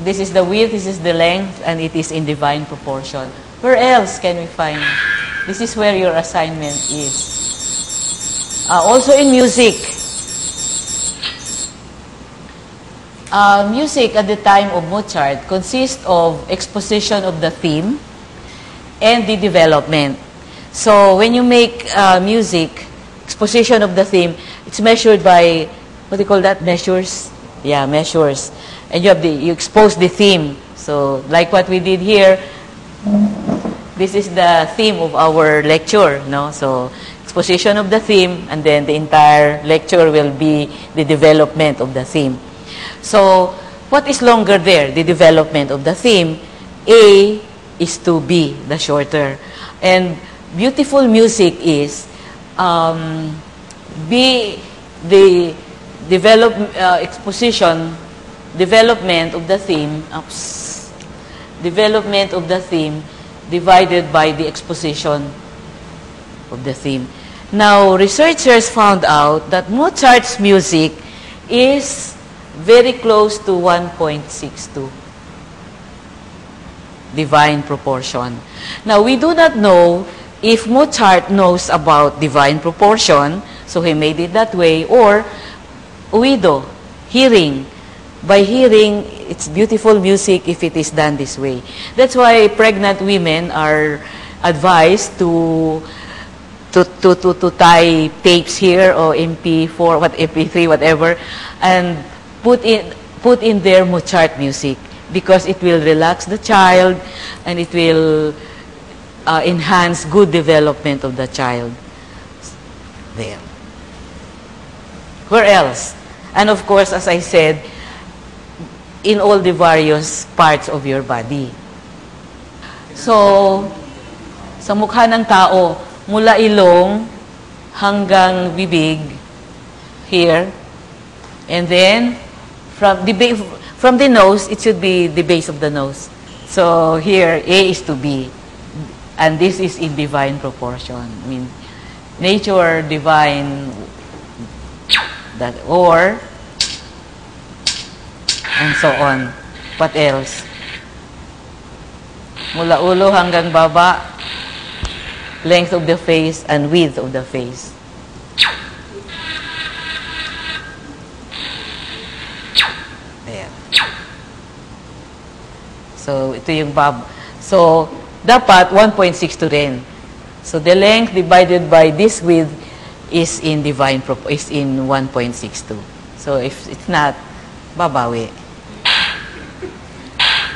This is the width, this is the length, and it is in divine proportion. Where else can we find? This is where your assignment is. Also in music. Music at the time of Mozart consists of exposition of the theme and the development. So when you make music, exposition of the theme, it's measured by, what do you call that? Measures? Yeah, measures. And you expose the theme. So like what we did here, this is the theme of our lecture, no? So exposition of the theme, and then the entire lecture will be the development of the theme. So what is longer there? The development of the theme. A is to B, the shorter. And beautiful music is B, the development of the theme, development of the theme divided by the exposition of the theme. Now, researchers found out that Mozart's music is very close to 1.62 divine proportion. Now, we do not know if Mozart knows about divine proportion, so he made it that way, or ouido, hearing. By hearing, it's beautiful music if it is done this way. That's why pregnant women are advised to tie tapes here, or MP4, MP3, whatever, and put in their Mozart music, because it will relax the child and it will enhance good development of the child. There. Where else? And of course, as I said, in all the various parts of your body. So, sa mukha ng tao, mula ilong hanggang bibig, here, and then from the nose, it should be the base of the nose. So here, A is to B, and this is in divine proportion. I mean, nature, divine, that, or, and so on. What else? Mula ulo hanggang baba, length of the face and width of the face. Ayan. So, ito yung So, dapat 1.62 rin. So, the length divided by this width is in divine is in 1.62. So, if it's not, babawi.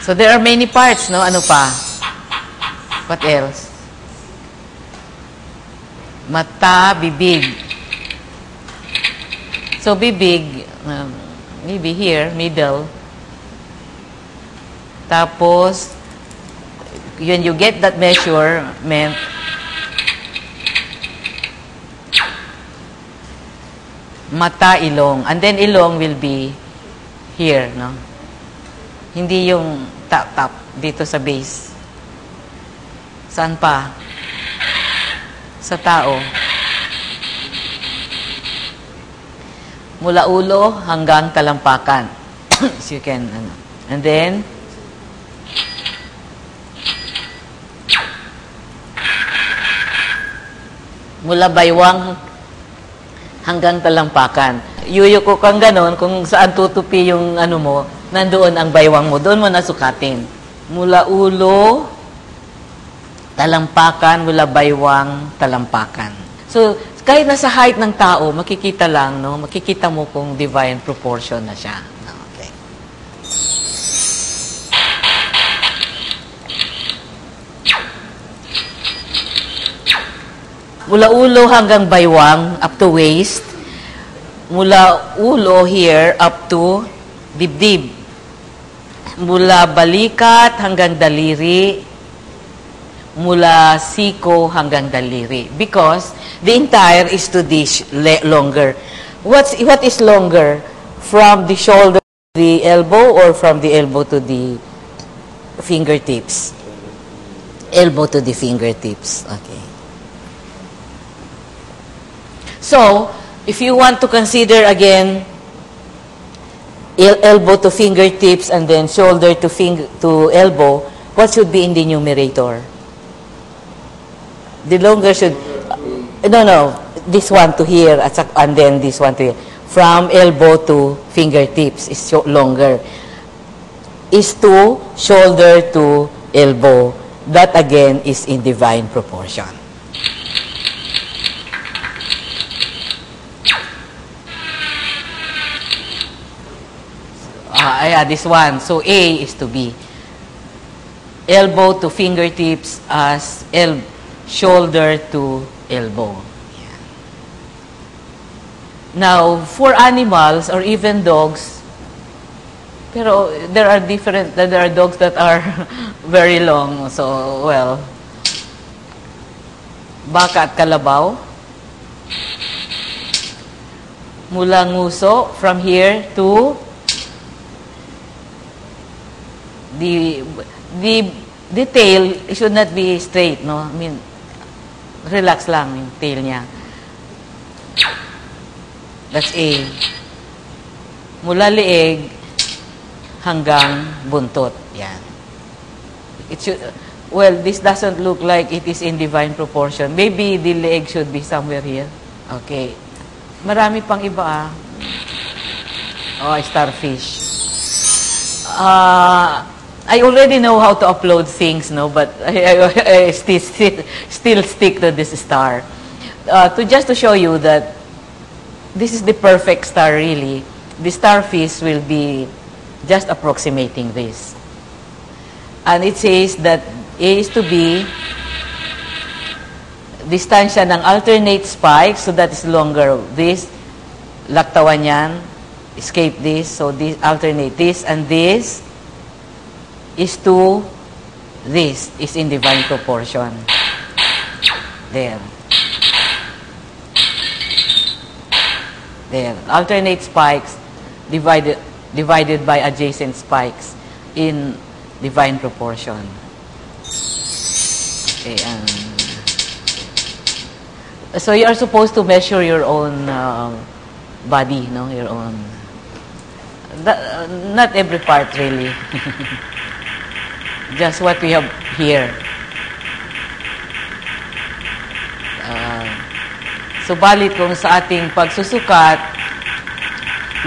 So, there are many parts, no? Ano pa? What else? Mata, bibig. So, bibig, maybe here, middle. Tapos, when you get that measurement, mata, ilong. And then, ilong will be here, no? Hindi yung top, dito sa base. Saan pa? Sa tao. Mula ulo hanggang talampakan. So you can, and then, mula baywang hanggang talampakan. Yuyuko kang ganon, kung saan tutupi yung ano mo, nandoon ang baywang mo, doon mo nasukatin. Mula ulo, talampakan, mula baywang, talampakan. So, kahit nasa height ng tao, makikita lang, no? Makikita mo kung divine proportion na siya. Okay. Mula ulo hanggang baywang, up to waist. Mula ulo here, up to dibdib. Mula balikat hanggang daliri. Mula siko hanggang daliri. Because the entire is to this longer. What is longer? From the shoulder to the elbow, or from the elbow to the fingertips? Elbow to the fingertips. Okay. So, if you want to consider again elbow to fingertips and then shoulder to elbow, what should be in the numerator? The longer should, no, this one to here, and then this one to here. From elbow to fingertips is longer. Is to shoulder to elbow. That again is in divine proportion. This one. So A is to B. Elbow to fingertips as shoulder to elbow. Yeah. Now, for animals or even dogs, pero there are dogs that are very long. So, well, baka at kalabaw. Mula nguso, from here to the tail, it should not be straight, no? I mean, relax lang yung tail niya. That's A. Mula leeg hanggang buntot. Yan. It should, well, this doesn't look like it is in divine proportion. Maybe the leg should be somewhere here. Okay. Marami pang iba, Oh, starfish. I already know how to upload things, no, but I still stick to this star. Just to show you that this is the perfect star, really. The starfish will be just approximating this. And it says that A is to B, distansya ng alternate spikes, so that is longer. This, laktawan yan, escape this, so this, alternate this, and this is to this, is in divine proportion. There. There. Alternate spikes divided by adjacent spikes in divine proportion. Okay, so you are supposed to measure your own body, no? Your own. Not every part, really. Just what we have here. Subalit kung sa ating pagsusukat,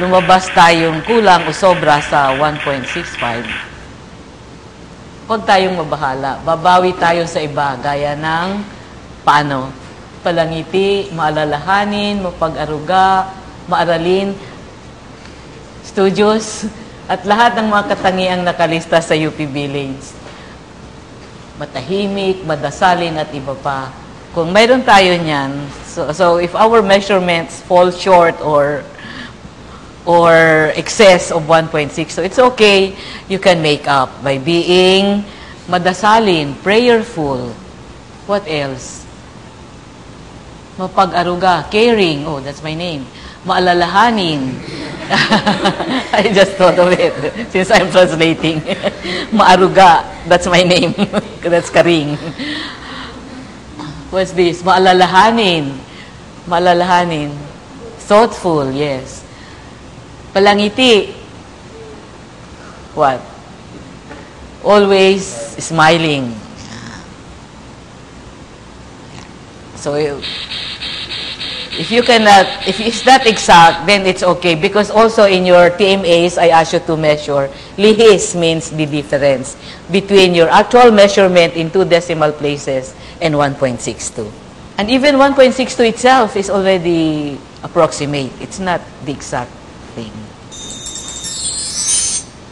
lumabas tayong kulang o sobra sa 1.65, huwag tayong mabahala. Babawi tayo sa iba, gaya ng paano? Palangiti, maalalahanin, mapag-aruga, maaralin, studios, at lahat ng mga katangiang nakalista sa UP Village. Matahimik, madasalin, at iba pa. Kung mayroon tayo niyan, so if our measurements fall short or excess of 1.6, so it's okay, you can make up by being madasalin, prayerful. What else? Mapag-aruga, caring, oh, that's my name. Maalalahanin. I just thought of it since I'm translating. Maaruga, that's my name. That's Karing. What's this? Maalalahanin. Maalalahanin. Thoughtful, yes. Palangiti. What? Always smiling. So, if it's not exact, then it's okay. Because also in your TMAs, I asked you to measure. Lihis means the difference between your actual measurement in 2 decimal places and 1.62. And even 1.62 itself is already approximate. It's not the exact thing.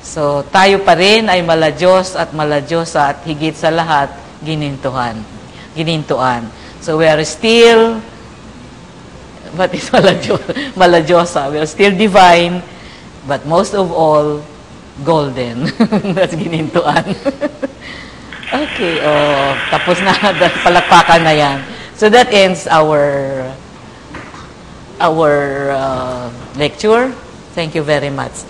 So, tayo pa rin ay mala-Diyos at mala-Diyosa at higit sa lahat, ginintuan. So, we are still, what is mala-Diyosa? We are still divine, but most of all, golden. That's ginintuan. Okay, tapos na, palakpakan na yan. So that ends our lecture. Thank you very much.